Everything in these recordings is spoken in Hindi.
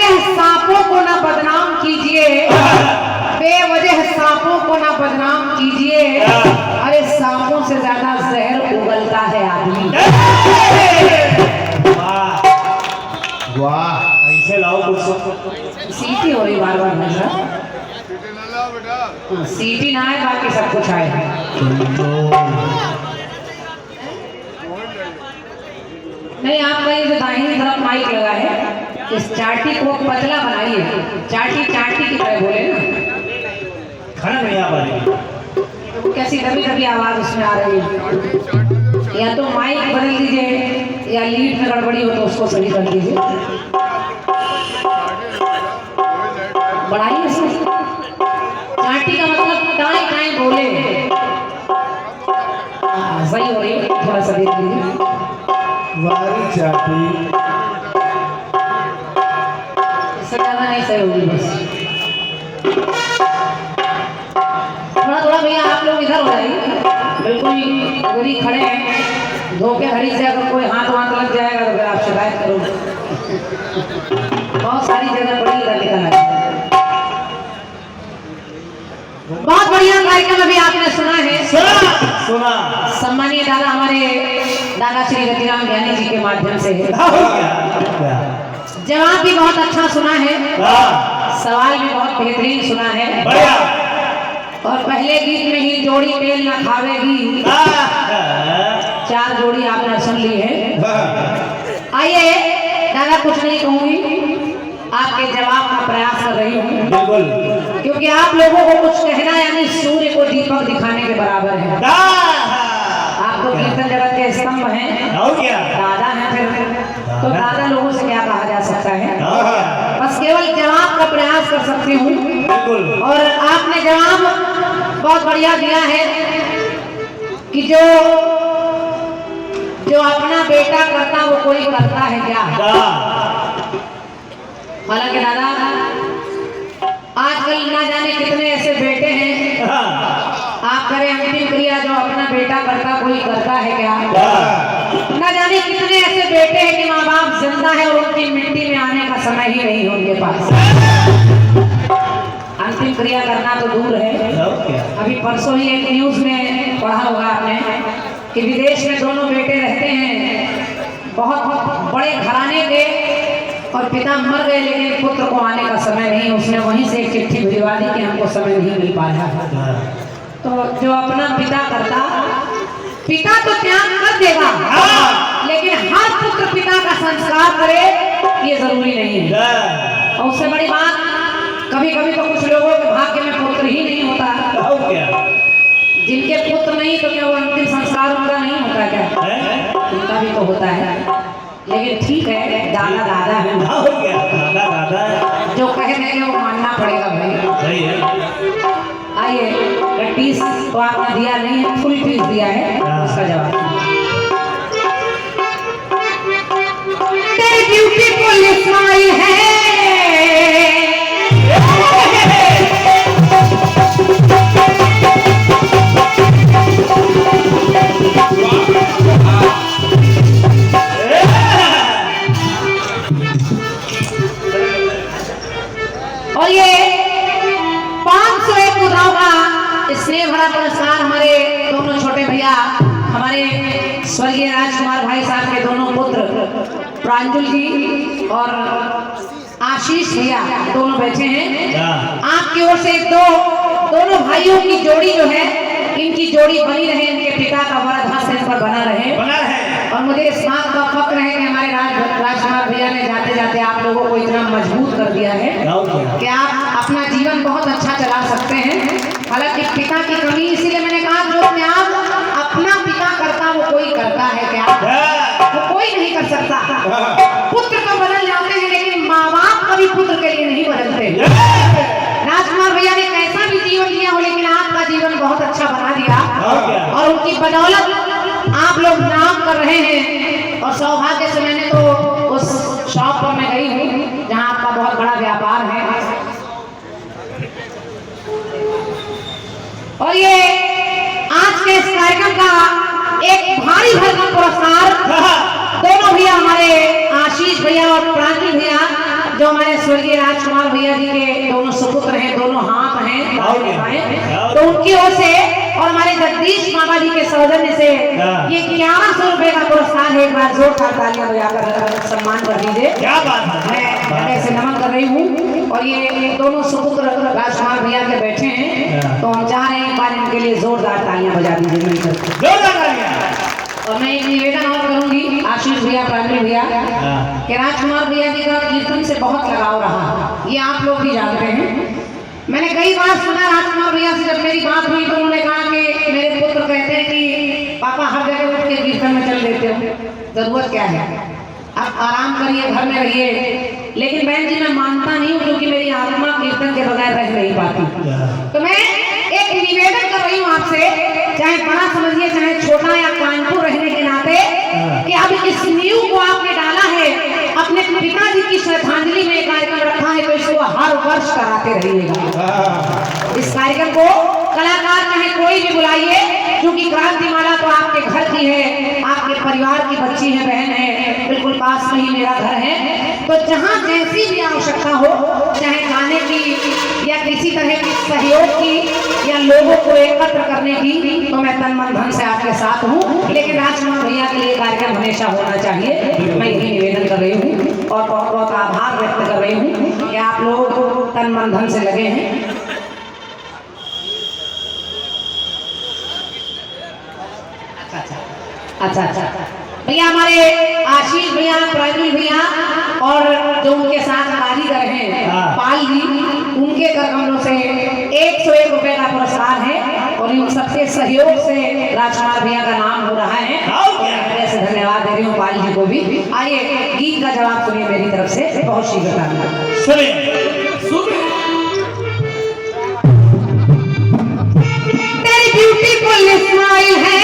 बेवजह सांपों को ना बदनाम कीजिए, बेवजह सांपों को ना बदनाम कीजिए। अरे सांपों से ज्यादा जहर उगलता है आदमी। वाह, ऐसे लाओ कुछ। सीटी हो रही बार बार भाई साहब। सीटी ना आए बाकी सब कुछ आए। नहीं, आपका ये जो दाहिनी तरफ माइक लगा है, इस चाटी को पतला बनाइए। चाटी चाटी की तरह बोले ना, खाना नहीं आ पा रही। तो कैसी कभी कभी आवाज उसमें आ रही है। या तो माइक बदल दीजिए या लीड में गड़बड़ी हो तो उसको सही कर दीजिए। बढ़ाइए इसमें। चाटी का मतलब टाई टाई बोले। सही हो रही है, थोड़ा सा देख लीजिए। वारी चाटी इससे ज्यादा नहीं सही होगी, बस थोड़ा थोड़ा। भैया आप लोग इधर हो जाइए, बिल्कुल इधर ही खड़े हैं। धोखे घड़ी से अगर कोई हाथ लग जाएगा तो फिर आप शिकायत करोगे। बहुत सारी जगह बड़ी निकल है। बहुत बढ़िया कार्यक्रम अभी आपने सुना है। सुना। सम्मानीय दादा हमारे दादा श्री रतिराम ज्ञानी जी के माध्यम से है। जवाब भी बहुत अच्छा सुना है, सवाल भी बहुत बेहतरीन सुना है। और पहले गीत में ही जोड़ी मेल न खावेगी, 4 जोड़ी आपने सुन ली है। आइए दादा, कुछ नहीं कहूंगी, आपके जवाब का प्रयास कर रही हूँ, क्योंकि आप लोगों को कुछ कहना यानी सूर्य को दीपक दिखाने के बराबर है। आप तो कीर्तन जगत के स्तंभ हैं, दादा हैं, फिर तो दादा लोगों से क्या कहा जा सकता है। बस केवल जवाब का प्रयास कर सकती हूँ। और आपने जवाब बहुत बढ़िया दिया है कि जो अपना बेटा करता वो कोई करता है क्या। हालांकि दादा आजकल ना जाने कितने ऐसे बेटे हैं, आप करें अंतिम क्रिया, जो अपना बेटा करता कोई करता है क्या। ना जाने कितने ऐसे बेटे हैं कि माँ बाप जिंदा है और उनकी मिट्टी में आने का समय ही नहीं उनके पास। अंतिम क्रिया करना तो दूर है। अभी परसों ही एक न्यूज में पढ़ा होगा आपने कि विदेश में दोनों बेटे रहते हैं, बहुत बड़े घराने के, और पिता मर गए लेकिन पुत्र को आने का समय नहीं। उसने वहीं से एक चिट्ठी भिजवा दी कि हमको समय नहीं मिल पा रहा। तो जो अपना पिता करता, पिता तो त्याग कर देगा, लेकिन हर पुत्र पिता का संस्कार करे ये जरूरी नहीं है। और उससे बड़ी बात, कभी कभी तो कुछ लोगों के भाग्य में पुत्र ही नहीं होता। जिनके पुत्र नहीं तो क्या वो अंतिम संस्कार उनका नहीं होता क्या? उनका भी तो होता है। लेकिन ठीक है, दादा दादा है, जो कह देंगे वो मानना पड़ेगा भाई। सही है। आइए, फीस तो आपने दिया नहीं है, फुल फीस दिया है, उसका जवाब। तेरी ब्यूटीफुल स्माइल है, और ये 501 मुद्राओं का स्नेह भरा पुरस्कार हमारे दोनों छोटे भैया, हमारे स्वर्गीय राजकुमार भाई साहब के दोनों पुत्र प्रांजुल जी और आशीष भैया दोनों बैठे हैं। आपकी ओर से दोनों भाइयों की जोड़ी जो है, इनकी जोड़ी बनी रहे, इनके पिता का वरद हस्त इन पर बना रहे। और मुझे इस बात का फक्र है कि हमारे राजकुमार भैया ने जाते जाते आप लोगों को इतना मजबूत कर दिया है कि आप अपना जीवन बहुत अच्छा चला सकते हैं। हालांकि पिता की कमी, इसीलिए मैंने कहा जो त्याग अपना पिता करता वो कोई करता है क्या? वो कोई नहीं कर सकता। पुत्र तो बदल जाते हैं लेकिन माँ बाप कभी पुत्र के लिए नहीं बदलते। राजकुमार भैया ने कैसा भी जीवन लिया हो लेकिन आपका जीवन बहुत अच्छा बना दिया, और उनकी बदौलत आप लोग नाम कर रहे हैं। और सौभाग्य से मैंने तो उस शॉप पर मैं गई हूँ जहाँ आपका बहुत बड़ा व्यापार है। और ये आज के इस कार्यक्रम का एक भारी भरकम पुरस्कार दोनों भैया, हमारे आशीष भैया और प्रांजल भैया, जो हमारे स्वर्गीय राजकुमार भैया जी के दोनों सुपुत्र हैं, दोनों हाथ हैं दाहिने बाएं, तो उनकी ओर से और हमारे जगदीश मामा जी के सौजन्य से ये 1100 रुपए का पुरस्कार है। एक बार जोरदार तालियां बजाकर सम्मान कर दीजिए। क्या बात है, मैं ऐसे नमन कर रही हूँ और ये दोनों सुपुत्र राजकुमार भैया के बैठे हैं, तो हम चाह रहे हैं एक बार इनके लिए जोरदार तालियां बजा दीजिए मिलकर। जोरदार तालियां। और मैं एक निवेदन और करूंगी आशीष भैया, प्राणी भैया, कि राजकुमार भैया जी का कीर्तन से बहुत लगाव रहा, ये आप लोग भी जानते हैं। मैंने कई बार सुना राजकुमार भैया से, जब मेरी बात हुई तो उन्होंने कहा कि मेरे पुत्र कहते हैं कि पापा हर जगह उठ के कीर्तन में चल देते हो, जरूरत क्या है, आप आराम करिए, घर में रहिए। लेकिन बहन जी मैं मानता नहीं हूँ, क्योंकि मेरी आत्मा कीर्तन के बगैर रह नहीं पाती। तो मैं एक निवेदन कर रही हूँ आपसे, चाहे बड़ा समझिए चाहे छोटा या कानपुर रहने के नाते, कि अब इस न्यू को आपने डाला है, अपने पिताजी की श्रद्धांजलि में कार्यक्रम रखा है, तो इसको हर वर्ष कराते रहिएगा। इस कार्यक्रम को कलाकार चाहे कोई भी बुलाइए, क्योंकि क्रांतिमाला तो आपके घर की है, आपके परिवार की बच्ची है, बहन है, बिल्कुल पास में ही मेरा घर है। तो जहाँ जैसी भी आवश्यकता हो, चाहे गाने की या किसी तरह के सहयोग की या लोगों को एकत्र करने की, तो मैं तन मन धन से आपके साथ हूँ। लेकिन राजकुमार भैया के लिए कार्यक्रम हमेशा होना चाहिए, मैं यही निवेदन कर रही हूँ और बहुत बहुत आभार व्यक्त कर रही हूँ कि आप लोग तन मन धन से लगे हैं। अच्छा भैया, हमारे आशीष भैया, प्राणी भैया और जो उनके साथ कारीगर हैं पाल जी, उनके कर कमलों से 101 रुपए का पुरस्कार है और इन सबके सहयोग से राजकुमार भैया का नाम हो रहा है। ऐसे धन्यवाद दे रही हूँ पाल जी को भी। आइए गीत का जवाब सुनिए मेरी तरफ से, बहुत शीघ्र सुनिए। तेरी ब्यूटीफुल स्माइल है,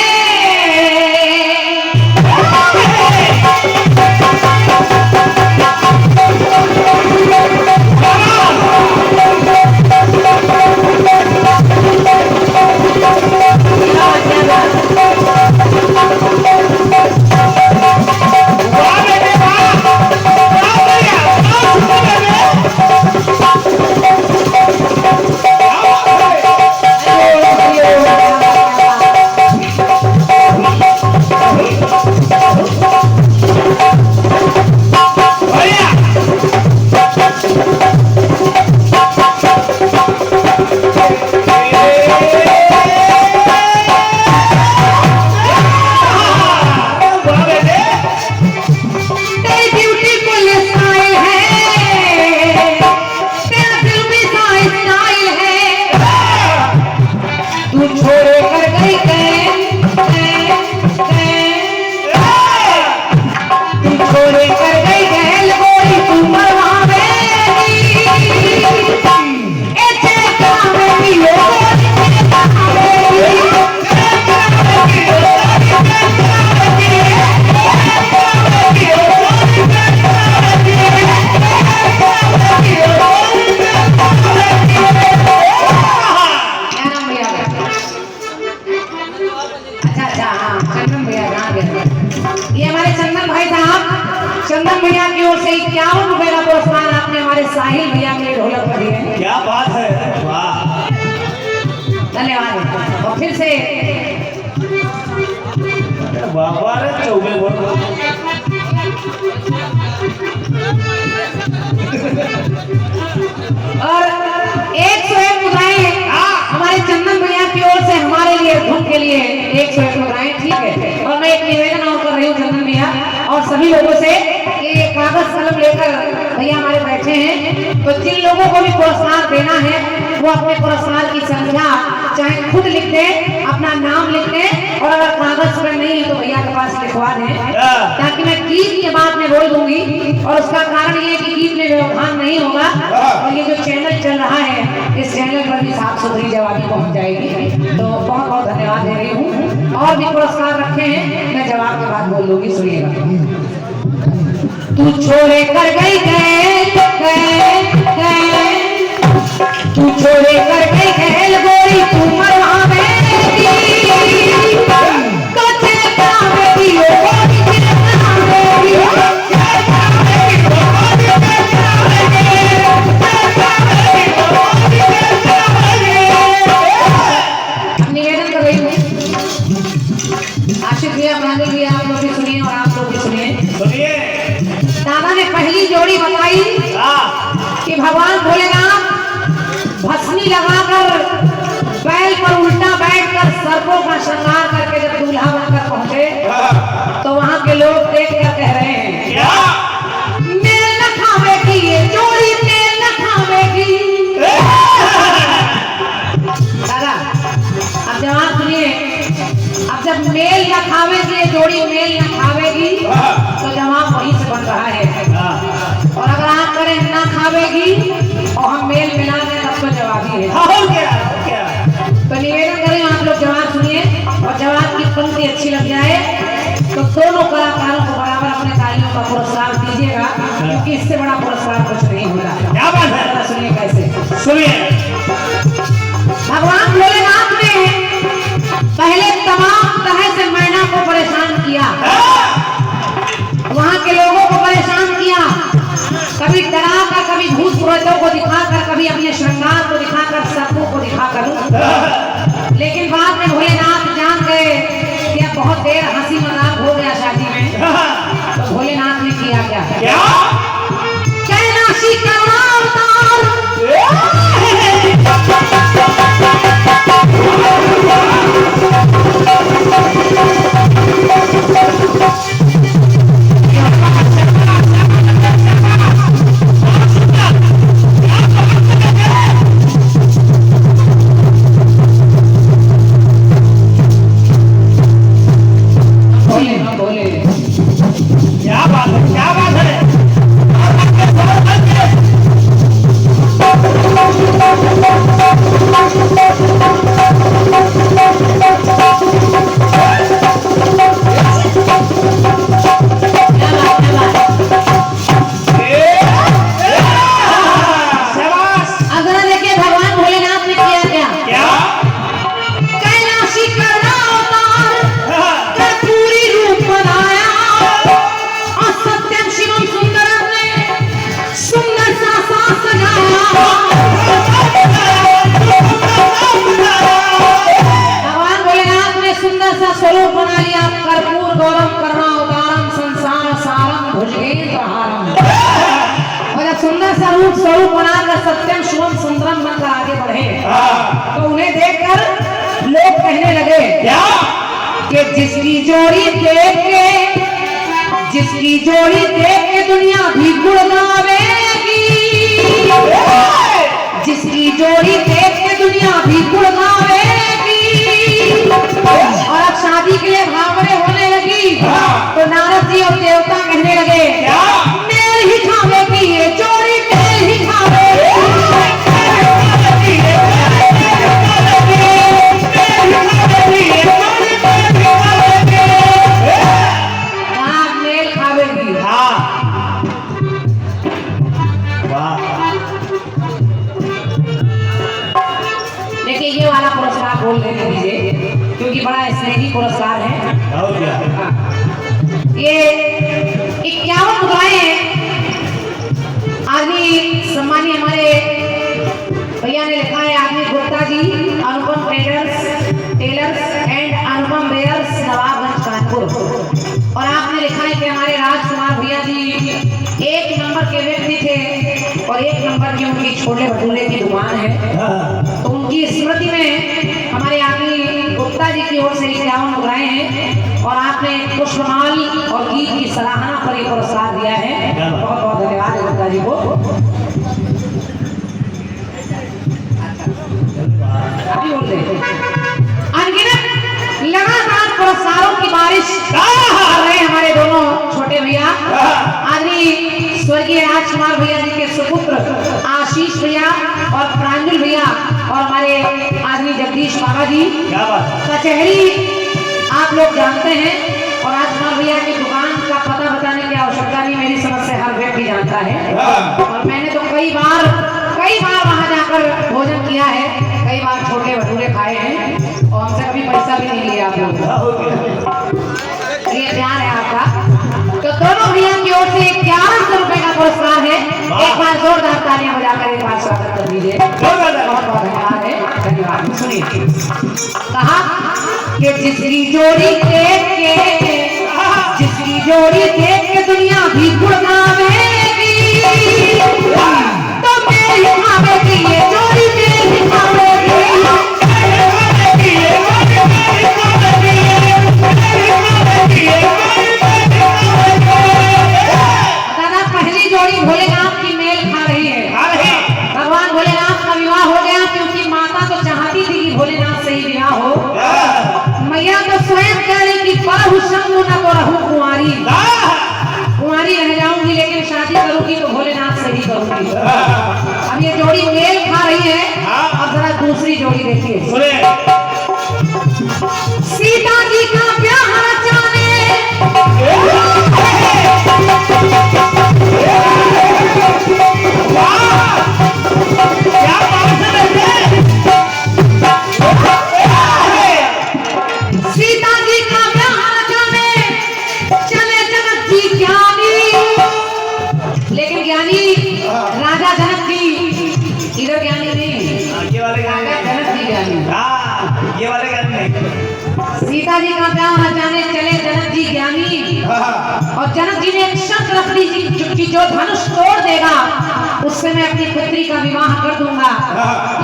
चंदन भैया की ओर से 51 रुपए का पुरस्कार आपने हमारे साहिल भैया के ढोलक पर दिए। क्या बात है, वाह, धन्यवाद। और फिर से बाबा रे चौबे बोल और 101 मुद्राएं हमारे चंदन भैया की ओर से हमारे लिए धुन के लिए 101 मुद्राएं, ठीक है। और मैं एक निवेदन और कर रही हूँ चंदन भैया और सभी लोगों से कि कागज कलम लेकर भैया हमारे बैठे हैं, तो जिन लोगों को भी पुरस्कार देना है वो अपने पुरस्कार की संख्या चाहे खुद लिख दें, अपना नाम लिख दें, और अगर कागज पर नहीं है तो भैया के पास लिखवा दें, ताकि मैं गीत के बाद में बोल दूंगी। और उसका कारण ये कि गीत में व्यवधान नहीं होगा और ये जो चैनल चल रहा है इस चैनल पर भी साफ सुथरी जवाबी पहुंच जाएगी। तो बहुत बहुत धन्यवाद दे रही हूँ। और भी पुरस्कार रखे हैं, मैं जवाब के बाद बोल दूंगी, सुनिएगा। तू छोड़े कर गई तू छोड़े कर गई खेल गोरी तू मरवा जोड़ी मेल न खावेगी तो जवाब वहीं से बन रहा है, और अगर आप करें ना खावेगी और हम मेल मिला दें तब तो जवाब ही है। तो निवेदन करें आप लोग जवाब सुनिए, और जवाब की पंक्ति अच्छी लग जाए तो दोनों कलाकारों को बराबर अपने तालियों का पुरस्कार दीजिएगा, क्योंकि इससे बड़ा पुरस्कार कुछ नहीं होता। क्या बात है? सुनिए कैसे। सुनिए। भगवान भोलेनाथ ने पहले तमाम तरह से मैना को परेशान किया, वहां के लोगों को परेशान किया, कभी डराकर, कभी भूत प्रेतों को दिखाकर, कभी अपने श्रृंगार को दिखाकर, सर्पों को दिखाकर। लेकिन बाद में भोलेनाथ जान गए कि अब बहुत देर हंसी मजाक हो गया शादी में, तो भोलेनाथ ने किया क्या? कैलाशी का अवतार स्वरूप बना लिया, कर्पूर गौरम करुणा अवतारम संसार सारम भुजगेन्द्रहारम। और जब सुंदर सा स्वरूप बनाकर सत्यम शिवम सुंदरम बनकर आगे बढ़े तो उन्हें देखकर लोग कहने लगे क्या कि जिसकी जोड़ी देख के दुनिया भी गुण गावेगी, जिसकी जोड़ी देख के दुनिया भी गुण गावेगी। और अब शादी के लिए भावने होने लगी तो नारद जी और देवता कहने लगे मेल ही खावेगी ये जोड़ी, मेल ही खावेगी। मेल खावेगी। देखिए ये वाला पुरस्कार बोल देने दीजिए, क्योंकि बड़ा स्नेही पुरस्कार है। ये 51 मुद्राएं आदमी सम्मानीय हमारे भैया ने लिखा है, आदमी Gupta ji, Anupam tailors and Anupam bears, Nawabganj Kanpur. और आपने लिखा है कि हमारे राजकुमार भैया जी 1 नंबर के व्यक्ति थे और 1 नंबर की उनकी छोले भटूरे की दुकान है। तो उनकी स्मृति में हमारे आदमी गुप्ता जी की ओर से 51 मुद्राएं हैं, और आपने पुष्पमाल और गीत की सराहना पर एक पुरस्कार दिया है। बहुत बहुत धन्यवाद गुप्ता जी को। अनगिनत लगातार पुरस्कारों की बारिश कर रहे हमारे दोनों छोटे भैया, आदमी स्वर्गीय राजकुमार भैया जी के सुपुत्र आशीष भैया और प्रांजल भैया, और हमारे आदमी जगदीश बाबा जी। कचहरी आप लोग जानते हैं, और राजकुमार भैया की दुकान का पता बताने की आवश्यकता नहीं, मेरी समझ से हर व्यक्ति जानता है। और मैंने तो कई बार वहां जाकर भोजन किया है, कई बार छोटे भटूरे खाए हैं, और हमसे कभी पैसा भी नहीं लिया आप लोग। ये प्यार है आपका। तो दोनों भैया की ओर से 1100 रुपए का पुरस्कार है। एक बार जोरदार तालियां बजाकर एक बार स्वागत कर दीजिए। बहुत बहुत धन्यवाद है, धन्यवाद। सुनिए, कहा कि जिसकी जोड़ी देख के दुनिया भी गुण गावेगी, तो मेरी खावेगी ये जोड़ी, मेरी खावेगी। दादा पहली जोड़ी भोलेनाथ की मेल खा रही है। भगवान भोलेनाथ का विवाह हो गया, क्योंकि माता तो चाहती थी कि भोलेनाथ से ही विवाह हो। मैया तो स्वयं कह रही कि परहु शंभु अब ये जोड़ी मेल खा रही है। अब जरा दूसरी जोड़ी देखिए। सुने सीता जी का प्यार जाने क्या बात है सीता जी का प्यार जाने चले जनक जी ज्ञानी। लेकिन ज्ञानी राजा जनक जी, इधर ज्ञानी नहीं, ये वाले गाने जनक जी ज्ञानी। हाँ ये वाले गाने नहीं। सीता जी का प्यार जाने चले जनक जी ज्ञानी। और जनक जी ने एक शर्त रख दी कि जो धनुष तोड़ देगा उससे मैं अपनी पुत्री का विवाह कर दूंगा।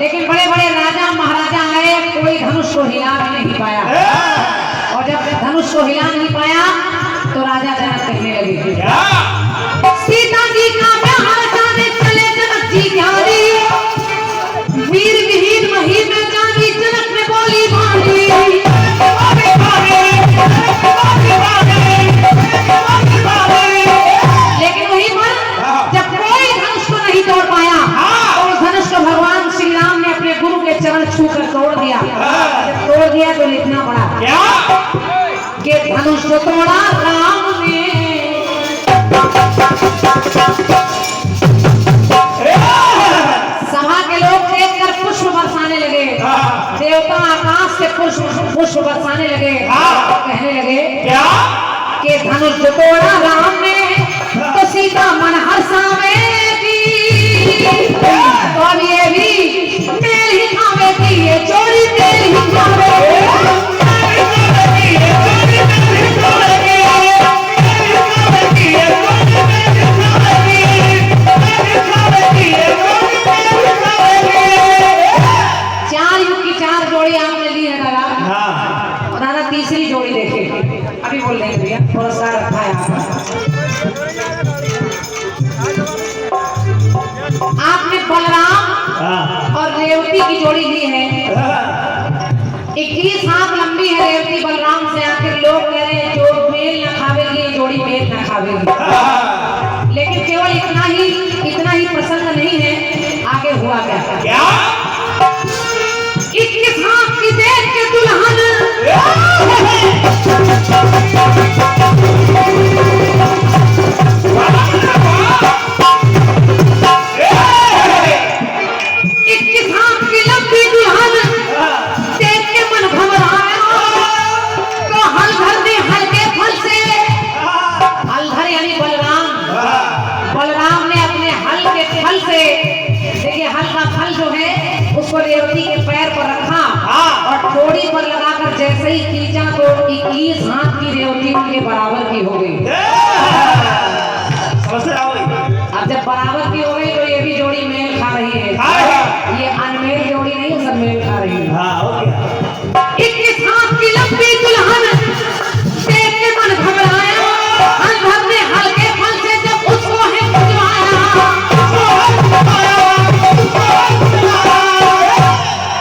लेकिन बड़े बड़े राजा महाराजा आए, कोई धनुष को हिला भी नहीं पाया। और जब धनुष को हिला नहीं पाया तो राजा जनक कहने लगे, सीता जी का प्यार जाने चले जनक जी ज्ञानी। वीर विहीन मही में जानी जनक ने बोली मानी। लेकिन वही पर जब कोई धनुष को नहीं तोड़ पाया तो उस धनुष को भगवान श्री राम ने अपने गुरु के चरण छूकर तोड़ दिया। जब तोड़ दिया तो लिखना पड़ा कि धनुष को तोड़ा राम ने। सभा के लोग देखकर पुष्प बरसाने लगे। देवता आकाश से पुष्प बरसाने लगे। कहने लगे क्या कि धनुष जो तोड़ा राम ने तो सीता मन हर्षावेगी। तो अब ये भी मेल ही खावेगी, ये जोड़ी मेल ही खावेगी। चार युग की चार जोड़ी आपने ली है दादा। हाँ और दादा तीसरी जोड़ी देखे, अभी बोल रहे भैया पुरस्कार रखा है आपने बलराम और रेवती की जोड़ी ली है। 21 हाथ लंबी है रेवती बलराम से। आखिर लोग कह रहे हैं जो मेल न खावेगी ये जोड़ी मेल न खावेगी। लेकिन केवल इतना ही प्रसन्न नहीं है, आगे हुआ क्या? 21 हाथ की देख के दुल्हन 21 हाथ की लंबी दुल्हन देख के मन घबराया। तो हल भर दे हल्के फल से। हल भर यानी बलराम ने अपने हल के फल से, देखिए हल का फल जो है उसको रेवती के पैर पर रखा और ठोड़ी पर लगाकर जैसे ही खींचा तो 21 हाथ की रेवती उनके बराबर की हो गई। अब जब बराबर की हो गई तो ये भी जोड़ी मेल खा रही है। ये अनमेल जोड़ी नहीं, सब मेल खा रही है। 21 हाथ की लंबी दुल्हन देख के मन घबराया। हल भर ने हल्के फल से जब उसको है बुझवाया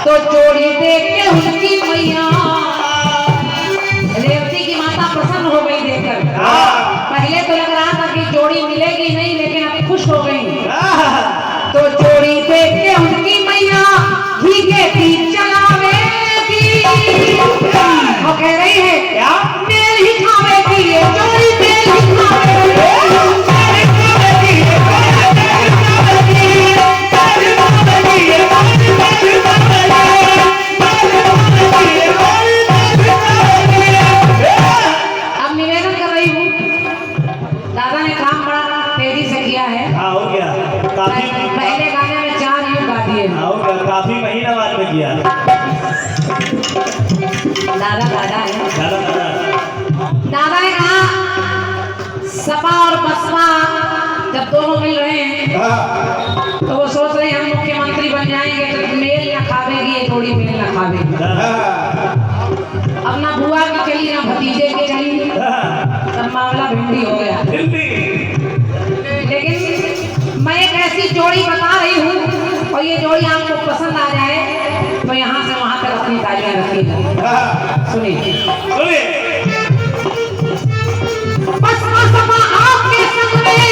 तो जोड़ी देख के उनकी मैया रेवती की माता प्रसन्न हो गई देखकर। पहले तो लग रहा था कि जोड़ी मिलेगी नहीं, लेकिन अब खुश हो गई। तो जोड़ी देख के उनकी मैया घी के दीप जलावेगी। वो कह रही है मेल ही खावेगी ये जोड़ी मेल ही खावेगी। अब निवेदन कर रही हूँ, दादा ने काम बड़ा तेजी से किया है। पहले गाने में 4 युग गा दिए। काफी महीना बाद में किया। दादा है। दादा ने कहा सपा और बसपा जब दोनों मिल रहे हैं तो वो सोच रहे हैं हम मुख्यमंत्री बन जाएंगे तो मेल न खावेगी ये जोड़ी मेल न खावेगी। अब ना बुआ की चली ना भतीजे की चली, तब मामला भिंडी हो गया। लेकिन मैं एक ऐसी जोड़ी बता रही हूँ और ये जोड़ी आपको पसंद आ जाए तो यहाँ से वहां तक अपनी तालियां रखिएगा। सुनिए बसपा सपा आपके संग में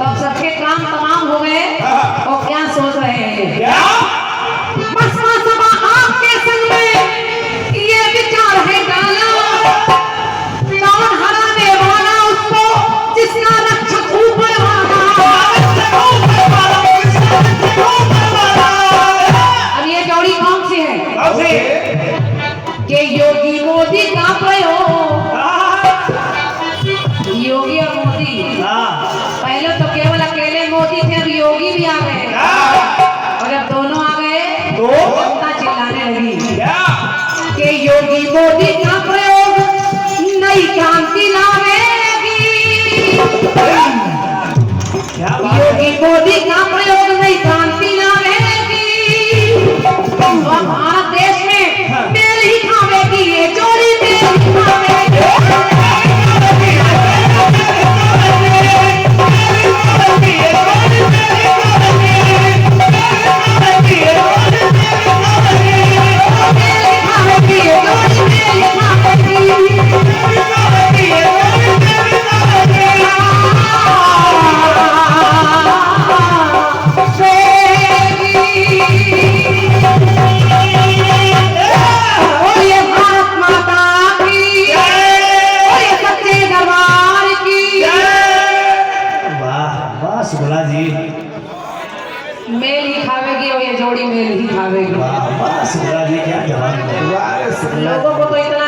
तो अब सबके काम तमाम हो गए और क्या सोच रहे हैं? क्या बस सभा आपके संग में ये विचार है डाला, कौन हराने वाला उसको जिसका रक्षक ऊपर वाला। अब ये जोड़ी कौन सी है? कौन सी? कि योगी मोदी का प्रयोग। योगी और मोदी, हाँ पहले तो केवल अकेले मोदी थे, अब योगी भी आ गए और जब दोनों आ गए तो जनता चिल्लाने लगी क्या कि योगी मोदी का प्रयोग नई क्रांति लावेगी। क्या बात? योगी मोदी का प्रयोग नई क्रांति लावेगी और भारत देश में मेल ही खावेगी ये जोड़ी, मेल ही खावेगी। सुगला जी, मेल ही खावेगी और ये जोड़ी मेल ही खावेगी। वाह वाह सुगला जी, क्या जवाब है। वाह, लोगों को तो इतना